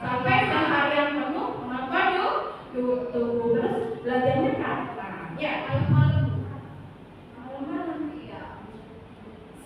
sampai seharian penuh menonton YouTube, terus belajarnya kapan? Ya, malam-malam. Iya.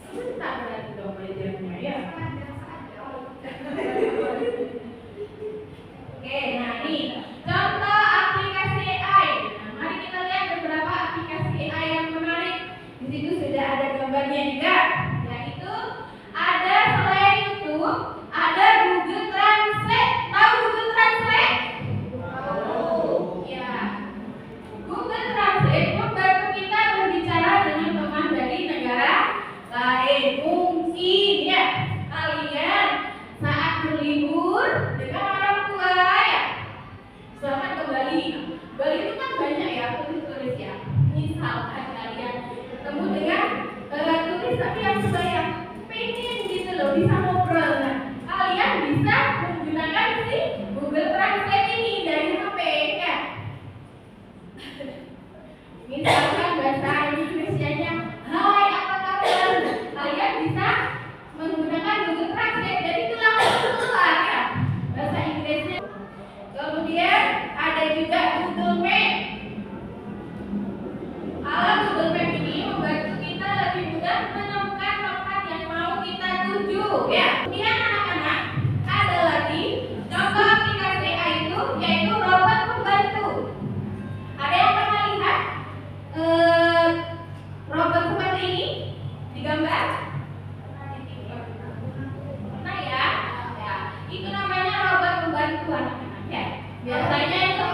Sebentar berarti dong belajarnya ya. Oke, nah ini contoh aplikasi AI. Nah, mari kita lihat beberapa aplikasi AI yang menarik. Di situ sudah ada gambarnya juga, yaitu ada selain YouTube, ada Google Translate. Tahu Google Translate? Tahu. Ya. Google Translate membantu kita berbicara dengan teman dari negara lain. Mungkin ya kalian saat berlibur dengan orang tua ya. Selamat ke Bali. Bali itu kan banyak ya turis-turis ya. Misalkan kalian ketemu dengan turis tapi yang sebaya pengen gitu loh bisa ngobrol. Nah, kalian bisa menggunakan si Google Translate ini dari HP ya. Misalkan bahasa Indonesianya, hai apa kabar? Kalian bisa menggunakan Google Translate dan itu langsung keluar ya bahasa Inggrisnya. Kemudian ada juga Google Map. Kalau Google Map ini membantu kita lebih mudah menemukan tempat yang mau kita tuju ya. Kemudian anak-anak ada lagi contoh aplikasi AI itu yaitu robot pembantu. Ada yang pernah lihat robot seperti ini di gambar? Nah ya, itu namanya robot pembantu anak-anak ya. Biasanya itu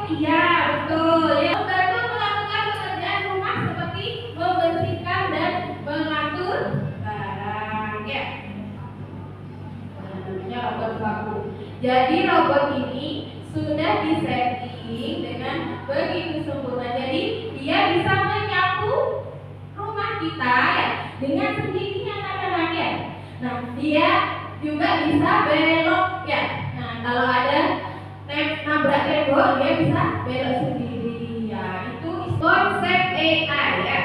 iya betul ya, membantu melakukan pekerjaan rumah seperti membersihkan dan mengatur barang ya. Namanya robot vakum. Jadi robot ini sudah disetting dengan begitu sempurna. Jadi dia bisa menyapu rumah kita ya dengan sendirinya anak-anak ya. Nah dia juga bisa belok ya. Nah kalau ada nabrak tembok dia bisa belok sendiri ya. Itu konsep AI ya.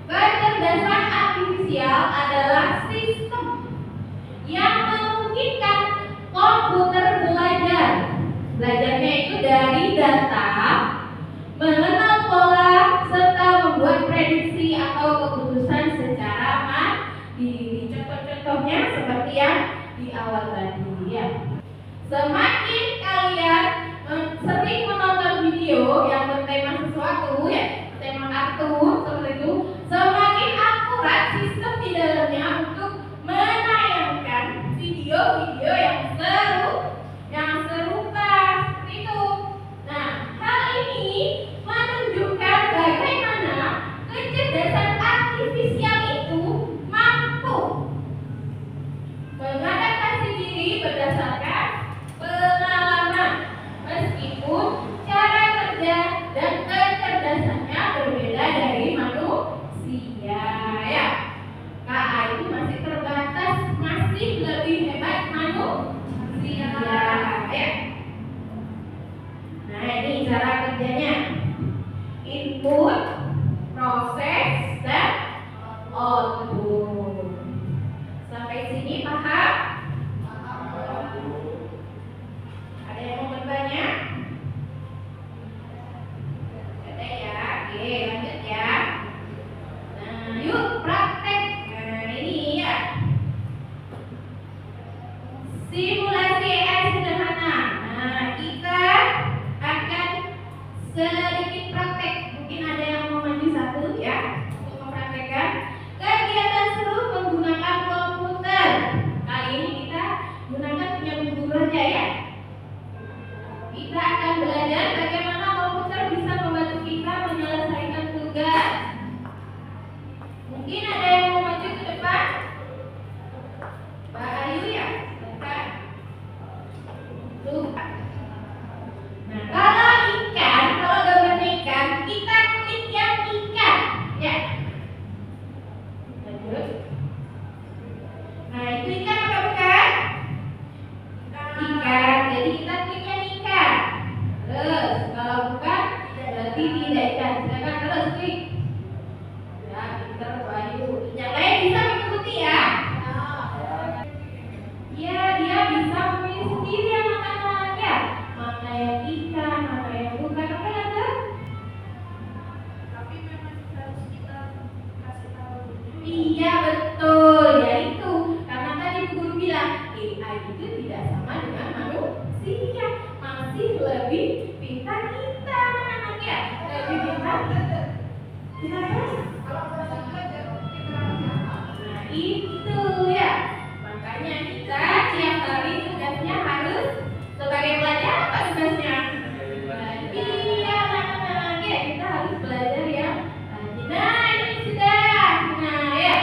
Kecerdasan artifisial adalah sistem yang memungkinkan komputer belajar. Belajarnya itu dari data, mengenal pola, serta membuat prediksi atau keputusan secara mandiri. Contoh-contohnya seperti yang di awal tadi ya. Semakin kalian sering menonton video yang bertema sesuatu ya, tema kartun seperti itu, semakin akurat sistem di dalamnya untuk menayangkan video-video yang serupa seperti itu. Nah, hal ini menunjukkan bagaimana kecerdasan artifisial itu mampu mengadaptasi diri berdasarkan pengalaman itu ya. Makanya kita tiap hari tugasnya harus sebagai pelajar apa tugasnya? Iya, nah, ya, kita harus belajar ya. Nah, ini sudah. Nah, ya.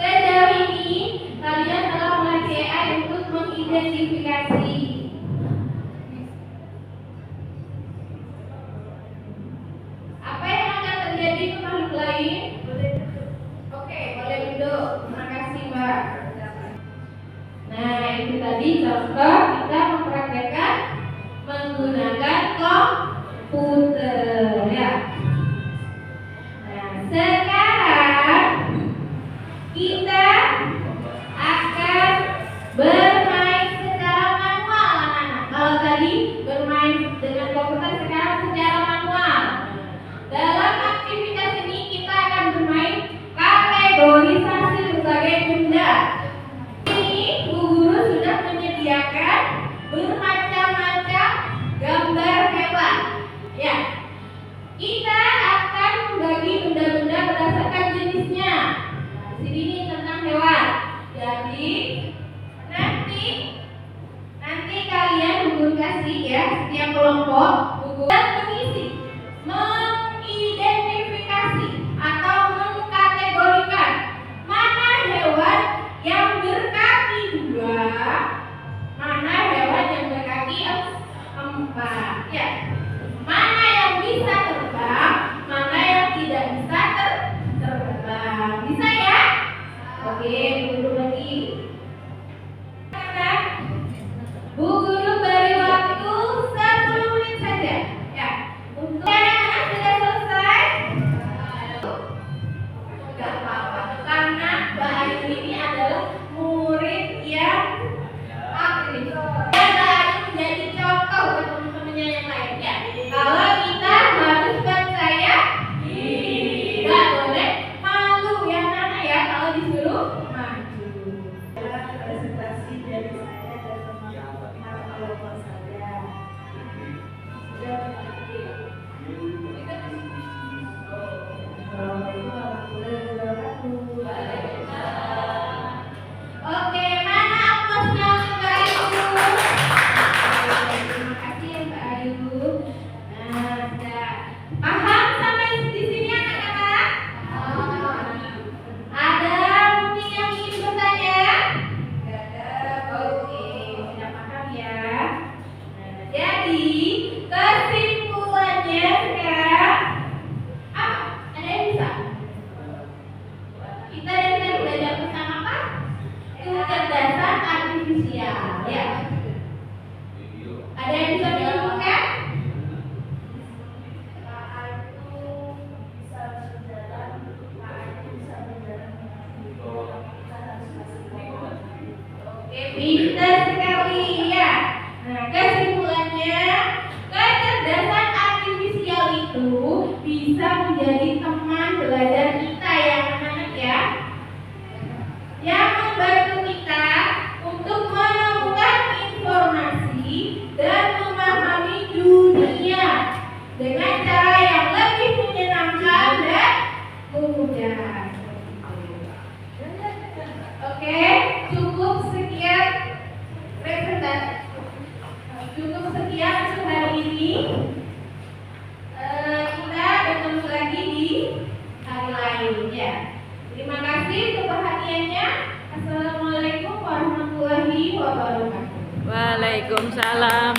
Sejauh ini kalian telah memakai AI untuk mengidentifikasi. Apa yang akan terjadi ke makhluk lain? Oke, boleh duduk. Terima kasih, Mbak. Nah, itu tadi contoh kita mempraktekkan menggunakan komputer ya. Nah, sekarang kita akan bermain secara manual, anak-anak. Kalau tadi bermain dengan komputer, sekarang secara manual. Dalam aktivitas ini kita akan bermain kategorisasi berbagai benda. Ini Bu Guru sudah menyediakan bermacam-macam gambar hewan. Ya, kita akan membagi benda-benda berdasarkan jenisnya. Di sini tentang hewan. Jadi nanti kalian Bu Guru kasih ya setiap kelompok Bu Guru mengisi, mengidentifikasi atau mengkategorikan mana hewan yang berkaki 2, mana hewan yang berkaki 4 ya. Mana yang bisa terbang, mana yang tidak bisa terbang. Bisa ya? Oke, Bu Guru bagi. Bu Guru beri waktu 10 menit saja. Ya. Untuk anak-anak sudah selesai? Enggak apa-apa. Karena Mbak Ayu ini adalah murid yang aktif. Dan Mbak Ayu menjadi contoh buat teman-temannya yang lain ya. Kalau kita harus percaya diri, nggak boleh malu ya anak ya kalau disuruh maju. Presentasi dari saya dan teman-teman kelompok saya. Oke, mana aplausnya Mbak Ayu? Terima kasih ya Mbak Ayu. Nah, sudah paham sampai di sini anak-anak? Ada mungkin yang ingin bertanya? Tidak ada. Oke, sudah paham ya. Nah, jadi kesimpulannya sekarang apa? Ada yang bisa? Kita dari tadi belajar tentang apa? Kecerdasan artifisial ya. Ada yang bisa menyebutkan? Oke, pintar sekali ya. Nah, kesimpulannya kecerdasan artifisial itu bisa menjadi teman belajar kita ya anak-anak ya, yang membantu kita untuk menemukan informasi dan memahami dunia dengan cara yang lebih menyenangkan dan mudah. Oke, cukup sekian presentasi. Cukup sekian untuk hari ini. Kita bertemu lagi di hari lain ya. Terima kasih untuk perhatiannya. Assalamualaikum warahmatullahi wabarakatuh. Waalaikumsalam.